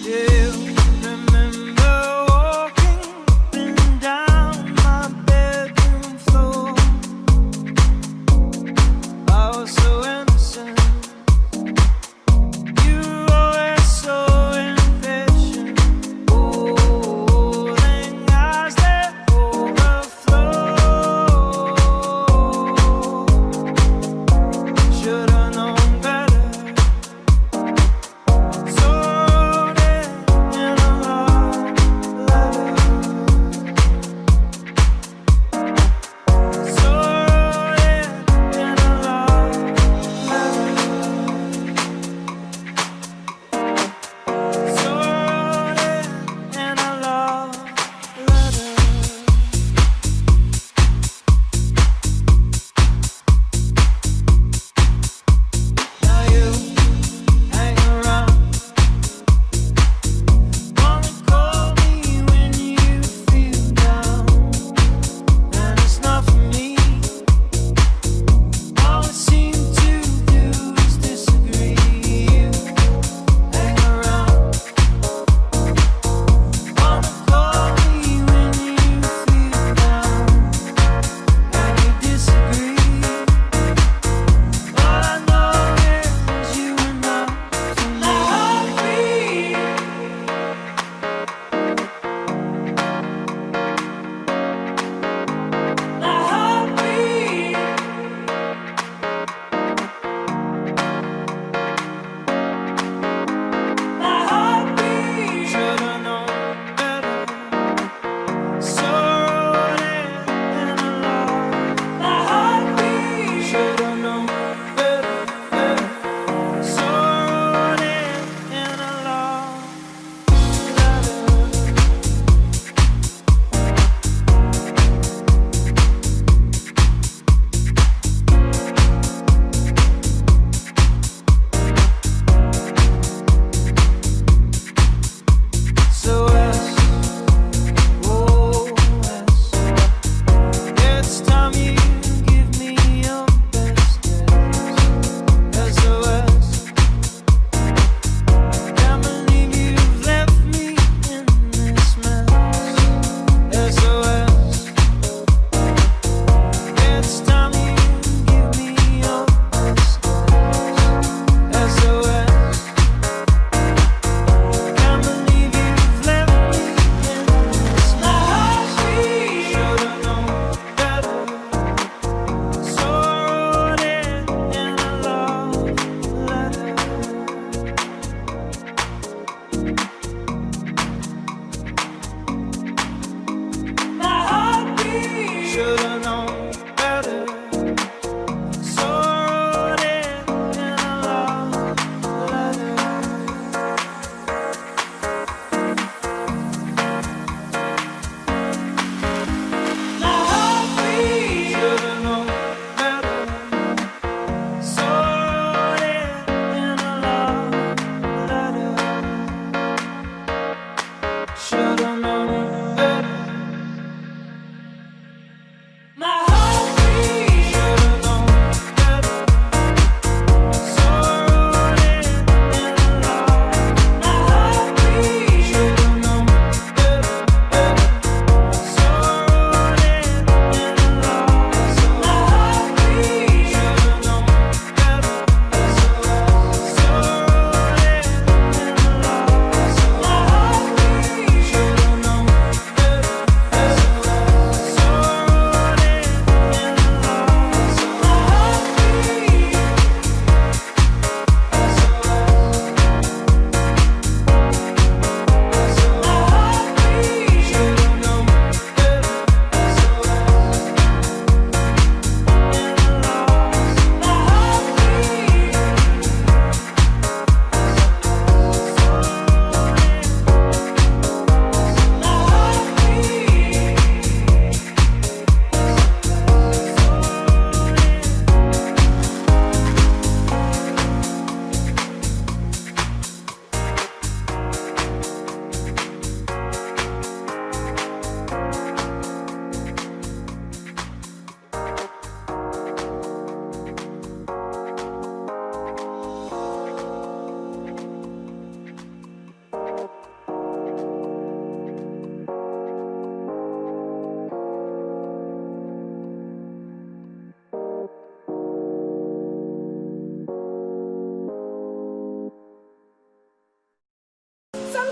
Still remember walking up and down my bedroom floor. I was so innocent. You were always so impatient. Holding eyes that overflow. Should've known better. So did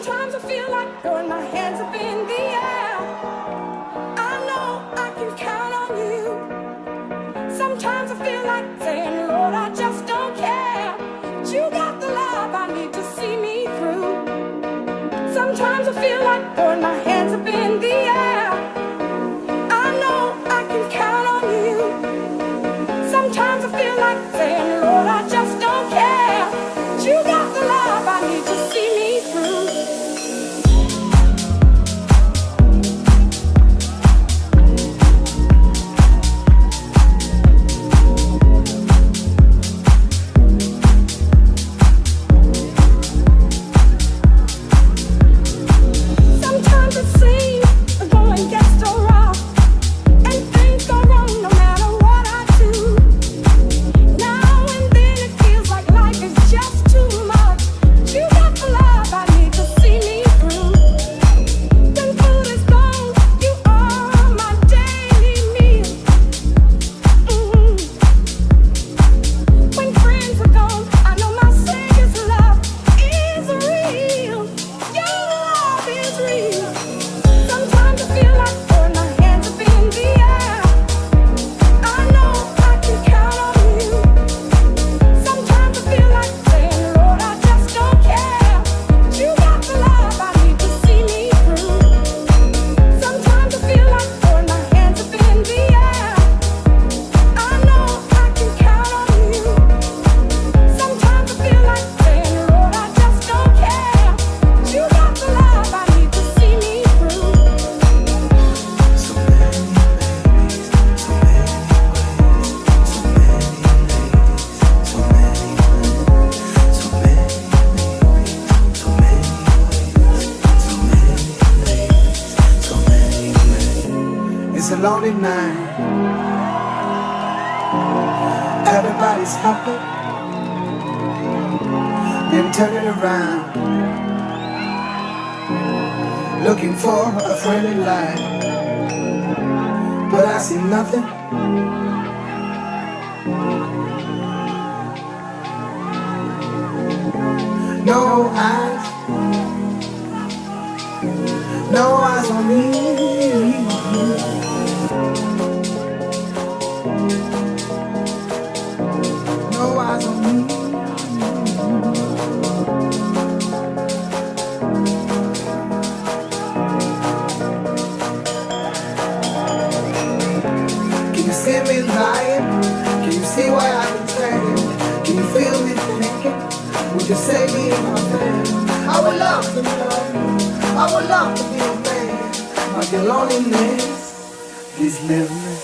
Sometimes I feel like throwing my hands up in the air. I know I can count on you. Sometimes I feel like saying, Lord, I just don't care. But you got the love I need to see me through. Sometimes I feel like throwing my hands up in the air. I know I can count on you. Sometimes I feel like saying, Lord, I just don't care. But you got the love I need to see me through. Sometimes it seems the going gets so rough, and things go wrong no matter what I do. Now and then it feels like life is just too much. But you got the love I need to see me through. When food is gone, you are my daily meal. When friends are gone, I know my Savior's love is real. Your love is real. Sometimes I feel like throwing my hands up in the air. I know I can count on you. Sometimes I feel like saying, Lord, I just don't care. But you got the love I need to see me through. Sometimes I feel like throwing my hands up in the air. I know I can count on you. Sometimes I feel like saying, Lord, I just don't care. But you got the love I need to see me through. So many babies, so many ways, so many ladies, so many men, so many babies, so many ways, so many ladies, so many men. It's a lonely night. Everybody's happy, then turning around, looking for a friendly light. But I see nothing. No eyes, no eyes on me. No eyes on me. Can you see me lying? Can you see why I've been saying? Can you feel me thinking? Would you say me in my bed? I would love to love you. I would love to be a man. But your loneliness, please live me.